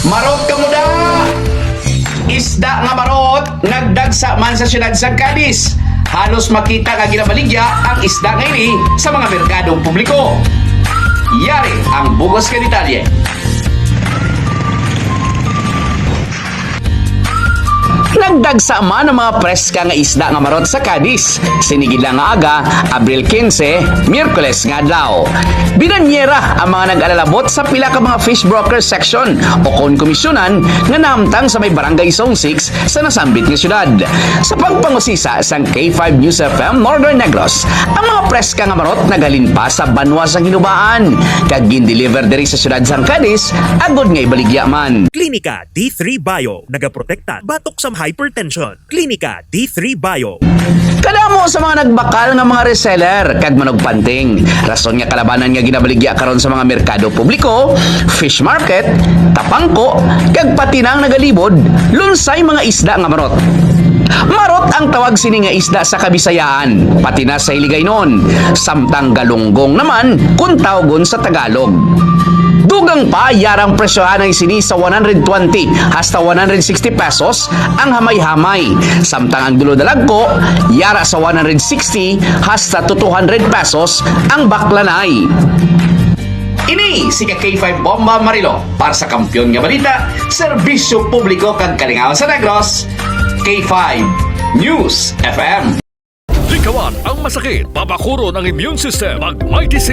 Marot ka mo da! Isda nga marot, nagdagsa man sa siyudad sa Cadiz. Halos makita nga ginabaligya ang isda ngayon sa mga merkadong publiko. Yari ang bugos ka detalye. Nagdagsa man ang mga preska nga isda nga marot sa Cadiz. Sinigid lang nga aga, Abril 15, Miyerkules nga adlaw. Binanyera ang mga nag-alalabot sa pila ka mga fish broker section o komisyonan nga naamtang sa may barangay Zone 6 sa nasambit nga syudad. Sa pagpangusisa sang K5 News FM Northern Negros, ang mga preska nga marot nagalin pa sa banwa sang hinubaan. Kag gin-deliver diri sa syudad sang Cadiz, agod nga ibaligya man. Klinika D3 Bio, nagaprotekta batok sa hypertension. Klinika D3 Bio. Kadamo sa mga nagbakal nga mga reseller kag manugpanting. Rason nga kalabanan nga ginabaligya karon sa mga merkado publiko, fish market, tapangko, kag pati nang nagalibod, lunsay mga isda nga marot. Marot ang tawag sini nga isda sa Kabisayaan, pati na sa Hiligaynon. Samtang galunggong naman kung tawgon sa Tagalog. Dugang pa, yarang presyohan ng sini sa 120 hasta 160 pesos ang hamay-hamay. Samtang ang dulo-dalag ko, yara sa 160 hasta 200 pesos ang baklanay. Ini si K5 Bomba Marilo para sa Kampiyon nga Balita, Serbisyo Publiko kag Kalingawan sa Negros, K5 News FM. Likawan ang masakit, papakuro ng immune system, mag Mighty C.